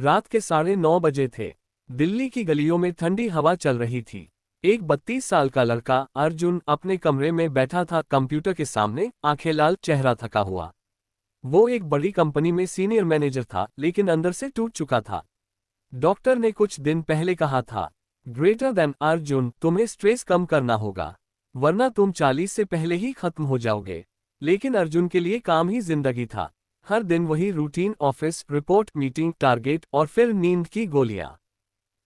रात के 9:30 थे। दिल्ली की गलियों में ठंडी हवा चल रही थी। एक 32 साल का लड़का अर्जुन अपने कमरे में बैठा था, कंप्यूटर के सामने, आंखें लाल, चेहरा थका हुआ। वो एक बड़ी कंपनी में सीनियर मैनेजर था, लेकिन अंदर से टूट चुका था। डॉक्टर ने कुछ दिन पहले कहा था, ग्रेटर देन अर्जुन, तुम्हें स्ट्रेस कम करना होगा, वरना तुम 40 से पहले ही खत्म हो जाओगे। लेकिन अर्जुन के लिए काम ही जिंदगी था। हर दिन वही routine, office, report, meeting, target और फिर नींद की गोलियां।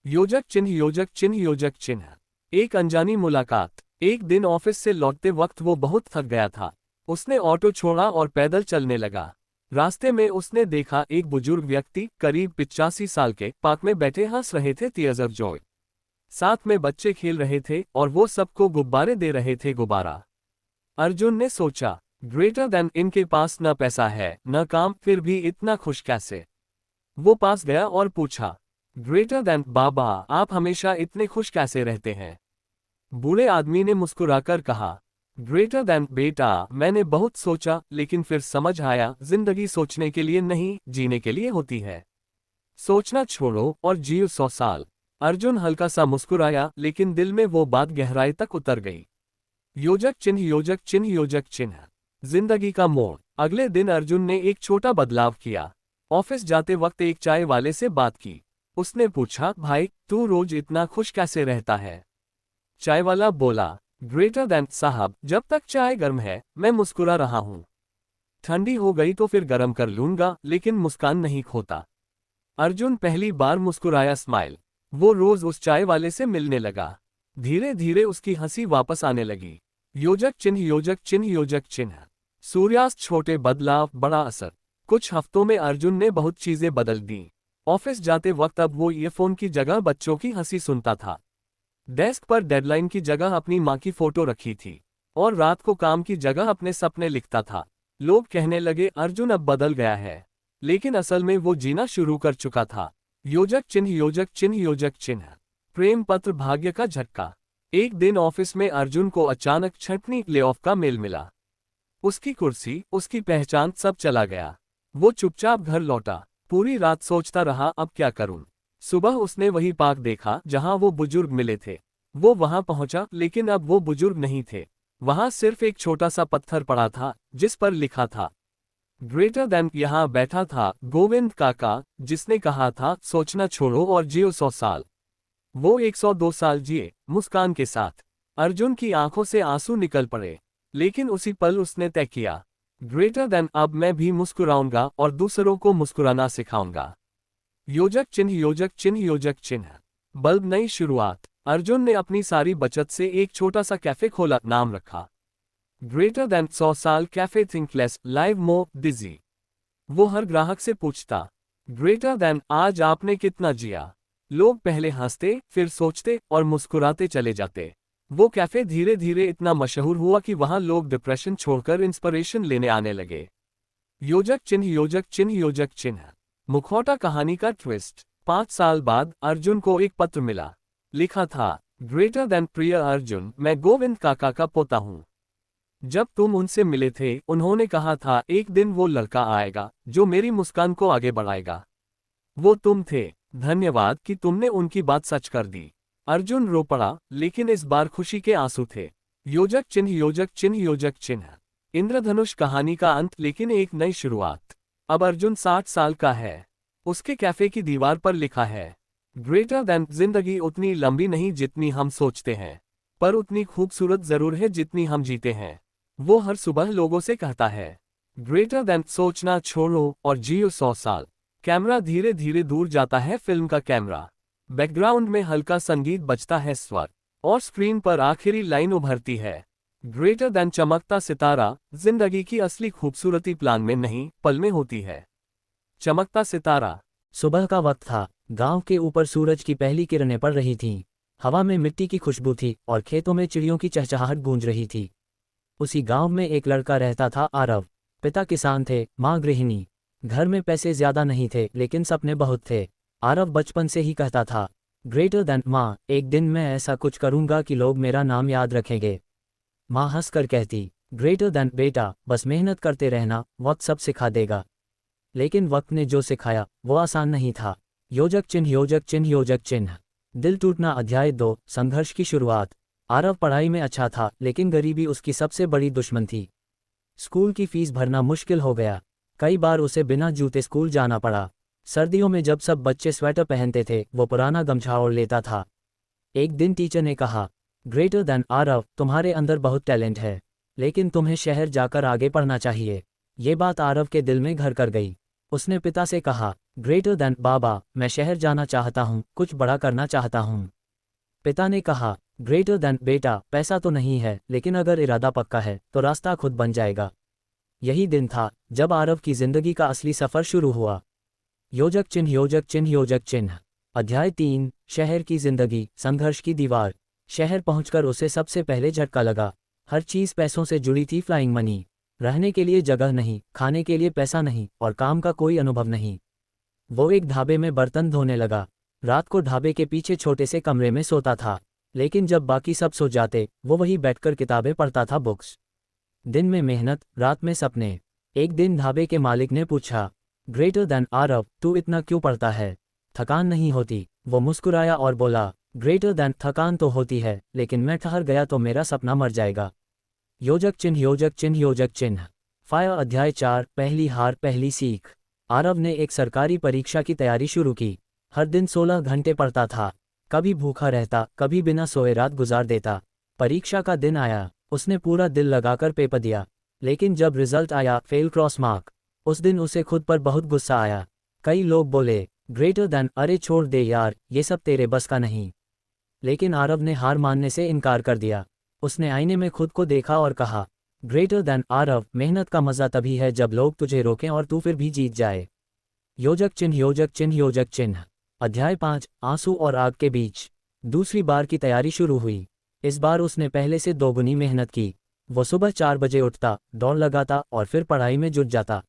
योजक चिन्ह, योजक चिन्ह, योजक चिन्ह। एक अनजानी मुलाकात। एक दिन ऑफिस से लौटते वक्त वो बहुत थक गया था। उसने ऑटो छोड़ा और पैदल चलने लगा। रास्ते में उसने देखा एक बुजुर्ग व्यक्ति, करीब 85 साल के, पार्क में बैठे हंस रहे थे, टीयर्स ऑफ जॉय। साथ में बच्चे खेल रहे थे और वो सबको गुब्बारे दे रहे थे, गुब्बारा। अर्जुन ने सोचा, ग्रेटर देन, इनके पास न पैसा है न काम, फिर भी इतना खुश कैसे? वो पास गया और पूछा, ग्रेटर देन बाबा, आप हमेशा इतने खुश कैसे रहते हैं? बूढ़े आदमी ने मुस्कुराकर कहा, ग्रेटर देन बेटा, मैंने बहुत सोचा, लेकिन फिर समझ आया, जिंदगी सोचने के लिए नहीं, जीने के लिए होती है। सोचना छोड़ो और जियो 100 साल। अर्जुन हल्का सा मुस्कुराया, लेकिन दिल में वो बात गहराई तक उतर गई। योजक चिन्ह, योजक चिन्ह, योजक चिन्ह। जिंदगी का मोड़। अगले दिन अर्जुन ने एक छोटा बदलाव किया। ऑफिस जाते वक्त एक चाय वाले से बात की। उसने पूछा, भाई, तू रोज इतना खुश कैसे रहता है? चाय वाला बोला, ग्रेटर देन साहब, जब तक चाय गर्म है मैं मुस्कुरा रहा हूं। ठंडी हो गई तो फिर गर्म कर लूंगा, लेकिन मुस्कान नहीं खोता। अर्जुन पहली बार मुस्कुराया, स्माइल। वो रोज उस चाय वाले से मिलने लगा। धीरे धीरे उसकी हंसी वापस आने लगी। योजक चिन्ह, योजक चिन्ह, योजक चिन्ह। सूर्यास्त, छोटे बदलाव, बड़ा असर। कुछ हफ्तों में अर्जुन ने बहुत चीजें बदल दी। ऑफिस जाते वक्त अब वो ईयरफोन की जगह बच्चों की हंसी सुनता था। डेस्क पर डेडलाइन की जगह अपनी माँ की फोटो रखी थी। और रात को काम की जगह अपने सपने लिखता था। लोग कहने लगे, अर्जुन अब बदल गया है। लेकिन असल में वो जीना शुरू कर चुका था। योजक चिन्ह, योजक चिन्ह, योजक चिन्ह। प्रेम पत्र, भाग्य का झटका। एक दिन ऑफिस में अर्जुन को अचानक छंटनी लेऑफ का मेल मिला। उसकी कुर्सी, उसकी पहचान, सब चला गया। वो चुपचाप घर लौटा। पूरी रात सोचता रहा, अब क्या करूं। सुबह उसने वही पार्क देखा जहां वो बुजुर्ग मिले थे। वो वहां पहुंचा, लेकिन अब वो बुजुर्ग नहीं थे। वहां सिर्फ एक छोटा सा पत्थर पड़ा था, जिस पर लिखा था, ग्रेटर देन। यहां बैठा था गोविंद काका, जिसने कहा था, सोचना छोड़ो और जियो 100 साल। वो 102 साल जिए, मुस्कान के साथ। अर्जुन की आंखों से आंसू निकल पड़े। लेकिन उसी पल उसने तय किया, ग्रेटर देन, अब मैं भी मुस्कुराऊंगा और दूसरों को मुस्कुराना सिखाऊंगा। योजक चिन्ह, योजक चिन्ह, योजक चिन्ह। बल्ब, नई शुरुआत। अर्जुन ने अपनी सारी बचत से एक छोटा सा कैफे खोला, नाम रखा ग्रेटर देन 100 साल कैफे, थिंक लेस, लाइव मोर, डिजी। वो हर ग्राहक से पूछता, ग्रेटर देन, आज आपने कितना जिया? लोग पहले हंसते, फिर सोचते और मुस्कुराते चले जाते। वो कैफे धीरे धीरे इतना मशहूर हुआ कि वहां लोग डिप्रेशन छोड़कर इंस्पिरेशन लेने आने लगे। योजक चिन्ह, योजक चिन्ह, योजक चिन्ह। मुखौटा कहानी का ट्विस्ट। 5 साल बाद अर्जुन को एक पत्र मिला। लिखा था, ग्रेटर देन, प्रिय अर्जुन, मैं गोविंद काका का पोता हूं। जब तुम उनसे मिले थे, उन्होंने कहा था, एक दिन वो लड़का आएगा जो मेरी मुस्कान को आगे बढ़ाएगा। वो तुम थे। धन्यवाद कि तुमने उनकी बात सच कर दी। अर्जुन रो पड़ा, लेकिन इस बार खुशी के आंसू थे। योजक चिन्ह, योजक चिन्ह, योजक चिन्ह। इंद्रधनुष कहानी का अंत, लेकिन एक नई शुरुआत। अब अर्जुन 60 साल का है। उसके कैफे की दीवार पर लिखा है, ग्रेटर देन, जिंदगी उतनी लंबी नहीं जितनी हम सोचते हैं, पर उतनी खूबसूरत जरूर है जितनी हम जीते हैं। वो हर सुबह लोगों से कहता है, ग्रेटर देन, सोचना छोड़ो और जियो 100 साल। कैमरा धीरे धीरे दूर जाता है, फिल्म का कैमरा। बैकग्राउंड में हल्का संगीत बजता है, स्वर। और स्क्रीन पर आखिरी लाइन उभरती है, ग्रेटर देन, चमकता सितारा। जिंदगी की असली खूबसूरती प्लान में नहीं, पल में होती है। चमकता सितारा। सुबह का वक्त था। गांव के ऊपर सूरज की पहली किरणें पड़ रही थीं। हवा में मिट्टी की खुशबू थी और खेतों में चिड़ियों की चहचहाहट गूंज रही थी। उसी गांव में एक लड़का रहता था, आरव। पिता किसान थे, माँ गृहिणी। घर में पैसे ज्यादा नहीं थे, लेकिन सपने बहुत थे। आरव बचपन से ही कहता था, ग्रेटर देन, माँ, एक दिन मैं ऐसा कुछ करूंगा कि लोग मेरा नाम याद रखेंगे। माँ हंसकर कहती, ग्रेटर देन बेटा, बस मेहनत करते रहना, वक्त सब सिखा देगा। लेकिन वक्त ने जो सिखाया वो आसान नहीं था। योजक चिन्ह योजक चिन्ह योजक चिन्ह। दिल टूटना अध्याय 2 संघर्ष की शुरुआत। आरव पढ़ाई में अच्छा था, लेकिन गरीबी उसकी सबसे बड़ी दुश्मन थी। स्कूल की फीस भरना मुश्किल हो गया। कई बार उसे बिना जूते स्कूल जाना पड़ा। सर्दियों में जब सब बच्चे स्वेटर पहनते थे, वो पुराना गमछा ओढ़ लेता था। एक दिन टीचर ने कहा, ग्रेटर देन आरव, तुम्हारे अंदर बहुत टैलेंट है, लेकिन तुम्हें शहर जाकर आगे पढ़ना चाहिए। ये बात आरव के दिल में घर कर गई। उसने पिता से कहा, ग्रेटर देन बाबा, मैं शहर जाना चाहता हूँ, कुछ बड़ा करना चाहता हूँ। पिता ने कहा, ग्रेटर देन बेटा, पैसा तो नहीं है, लेकिन अगर इरादा पक्का है तो रास्ता खुद बन जाएगा। यही दिन था जब आरव की जिंदगी का असली सफर शुरू हुआ। योजक चिन्ह योजक चिन्ह योजक चिन्ह। अध्याय 3 शहर की जिंदगी, संघर्ष की दीवार। शहर पहुंचकर उसे सबसे पहले झटका लगा। हर चीज पैसों से जुड़ी थी, फ्लाइंग मनी। रहने के लिए जगह नहीं, खाने के लिए पैसा नहीं, और काम का कोई अनुभव नहीं। वो एक ढाबे में बर्तन धोने लगा। रात को ढाबे के पीछे छोटे से कमरे में सोता था, लेकिन जब बाकी सब सो जाते, वो वहीं बैठकर किताबें पढ़ता था, बुक्स। दिन में मेहनत, रात में सपने। एक दिन ढाबे के मालिक ने पूछा, ग्रेटर देन आरव, तू इतना क्यों पढ़ता है? थकान नहीं होती? वो मुस्कुराया और बोला, ग्रेटर देन, थकान तो होती है, लेकिन मैं ठहर गया तो मेरा सपना मर जाएगा। योजक चिन्ह योजक चिन्ह योजक चिन्ह। फायर अध्याय 4 पहली हार पहली सीख। आरव ने एक सरकारी परीक्षा की तैयारी शुरू की। हर दिन 16 घंटे पढ़ता था। कभी भूखा रहता, कभी बिना सोए रात गुजार देता। परीक्षा का दिन आया। उसने पूरा दिल लगाकर पेपर दिया, लेकिन जब रिजल्ट आया, फेल क्रॉस मार्क। उस दिन उसे खुद पर बहुत गुस्सा आया। कई लोग बोले, ग्रेटर देन, अरे छोड़ दे यार, ये सब तेरे बस का नहीं। लेकिन आरव ने हार मानने से इनकार कर दिया। उसने आईने में खुद को देखा और कहा, ग्रेटर देन आरव, मेहनत का मजा तभी है जब लोग तुझे रोकें और तू फिर भी जीत जाए। योजक चिन्ह योजक चिन्ह योजक चिन्ह। अध्याय 5 आंसू और आग के बीच। दूसरी बार की तैयारी शुरू हुई। इस बार उसने पहले से दोगुनी मेहनत की। वो सुबह 4 बजे उठता, दौड़ लगाता और फिर पढ़ाई में जुट जाता।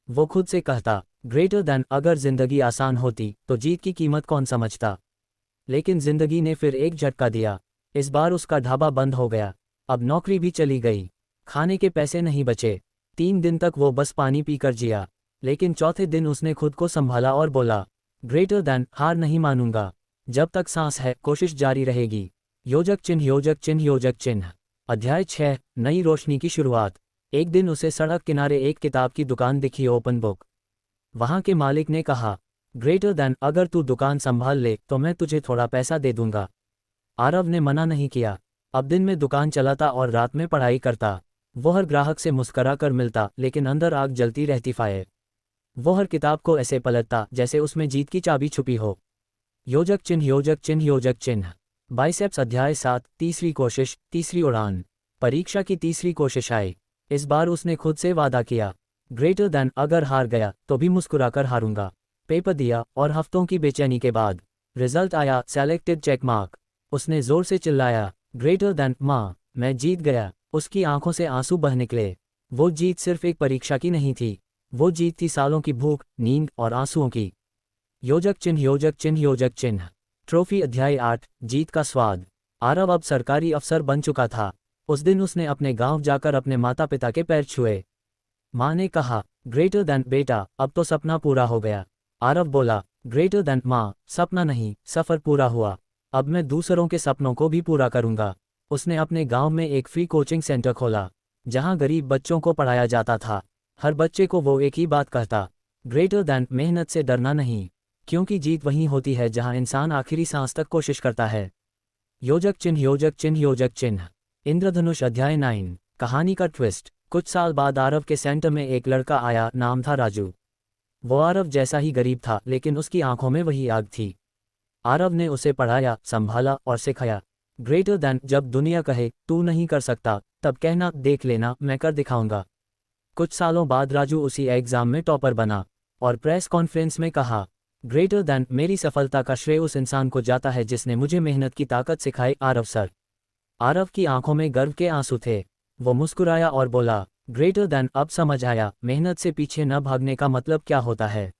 वो खुद से कहता, ग्रेटर देन, अगर जिंदगी आसान होती तो जीत की कीमत कौन समझता। लेकिन जिंदगी ने फिर एक झटका दिया। इस बार उसका ढाबा बंद हो गया। अब नौकरी भी चली गई। खाने के पैसे नहीं बचे। 3 दिन तक वो बस पानी पीकर जिया। लेकिन चौथे दिन उसने खुद को संभाला और बोला, ग्रेटर देन, हार नहीं मानूंगा। जब तक सांस है, कोशिश जारी रहेगी। योजक चिन्ह योजक चिन्ह योजक चिन्ह। अध्याय 6 नई रोशनी की शुरुआत। एक दिन उसे सड़क किनारे एक किताब की दुकान दिखी, ओपन बुक। वहां के मालिक ने कहा, ग्रेटर देन, अगर तू दुकान संभाल ले तो मैं तुझे थोड़ा पैसा दे दूंगा। आरव ने मना नहीं किया। अब दिन में दुकान चलाता और रात में पढ़ाई करता। वो हर ग्राहक से मुस्करा कर मिलता, लेकिन अंदर आग जलती रहती। फायर। वो हर किताब को ऐसे पलटता जैसे उसमें जीत की चाबी छुपी हो। योजक चिन्ह योजक चिन्ह योजक चिन्ह। बाइसेप्स अध्याय 7 तीसरी कोशिश, तीसरी उड़ान। परीक्षा की तीसरी कोशिश आई। इस बार उसने खुद से वादा किया, ग्रेटर देन, अगर हार गया तो भी मुस्कुराकर हारूंगा। पेपर दिया और हफ्तों की बेचैनी के बाद रिजल्ट आया, सेलेक्टेड चेक मार्क। उसने जोर से चिल्लाया, ग्रेटर देन, माँ, मैं जीत गया। उसकी आंखों से आंसू बह निकले। वो जीत सिर्फ एक परीक्षा की नहीं थी, वो जीत थी सालों की भूख, नींद और आंसुओं की। योजक चिन्ह योजक चिन्ह योजक चिन्ह। ट्रॉफी अध्याय 8 जीत का स्वाद। आरव अब सरकारी अफसर बन चुका था। उस दिन उसने अपने गांव जाकर अपने माता पिता के पैर छुए। माँ ने कहा, ग्रेटर देन बेटा, अब तो सपना पूरा हो गया। आरव बोला, ग्रेटर देन माँ, सपना नहीं, सफर पूरा हुआ। अब मैं दूसरों के सपनों को भी पूरा करूंगा। उसने अपने गांव में एक फ्री कोचिंग सेंटर खोला, जहां गरीब बच्चों को पढ़ाया जाता था। हर बच्चे को वो एक ही बात कहता, ग्रेटर देन, मेहनत से डरना नहीं, क्योंकि जीत वहीं होती है जहां इंसान आखिरी सांस तक कोशिश करता है। योजक चिन्ह योजक चिन्ह योजक चिन्ह। इंद्रधनुष अध्याय 9 कहानी का ट्विस्ट। कुछ साल बाद आरव के सेंटर में एक लड़का आया, नाम था राजू। वो आरव जैसा ही गरीब था, लेकिन उसकी आंखों में वही आग थी। आरव ने उसे पढ़ाया, संभाला और सिखाया। ग्रेटर देन, जब दुनिया कहे तू नहीं कर सकता, तब कहना, देख लेना, मैं कर दिखाऊंगा। कुछ सालों बाद राजू उसी एग्जाम में टॉपर बना और प्रेस कॉन्फ्रेंस में कहा, ग्रेटर देन, मेरी सफलता का श्रेय उस इंसान को जाता है जिसने मुझे मेहनत की ताकत सिखाई, आरव सर। आरव की आंखों में गर्व के आंसू थे। वो मुस्कुराया और बोला, ग्रेटर देन, अब समझ आया, मेहनत से पीछे न भागने का मतलब क्या होता है।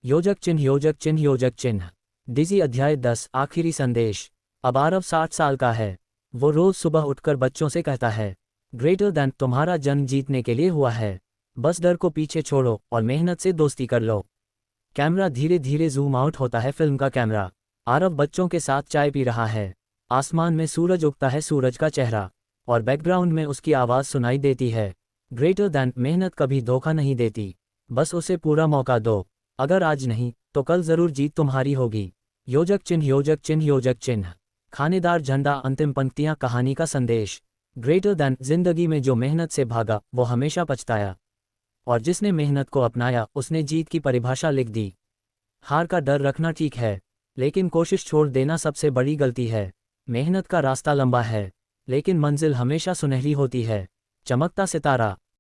योजक चिन्ह योजक चिन्ह योजक चिन्ह। डिजी अध्याय 10 आखिरी संदेश। अब आरव 60 साल का है। वो रोज सुबह उठकर बच्चों से कहता है, ग्रेटर देन, तुम्हारा जन्म जीतने के लिए हुआ है। बस डर को पीछे छोड़ो और मेहनत से दोस्ती कर लो। कैमरा धीरे धीरे जूम आउट होता है। फिल्म का कैमरा। आरव बच्चों के साथ चाय पी रहा है। आसमान में सूरज उगता है, सूरज का चेहरा, और बैकग्राउंड में उसकी आवाज़ सुनाई देती है। ग्रेटर दैन, मेहनत कभी धोखा नहीं देती, बस उसे पूरा मौका दो। अगर आज नहीं तो कल जरूर जीत तुम्हारी होगी। योजक चिन्ह, योजक चिन्ह, योजक चिन्ह। खानेदार झंडा। अंतिम पंक्तियां कहानी का संदेश। ग्रेटर दैन, जिंदगी में जो मेहनत से भागा वो हमेशा पछताया, और जिसने मेहनत को अपनाया उसने जीत की परिभाषा लिख दी। हार का डर रखना ठीक है, लेकिन कोशिश छोड़ देना सबसे बड़ी गलती है। मेहनत का रास्ता लंबा है, लेकिन मंजिल हमेशा सुनहरी होती है। चमकता सितारा।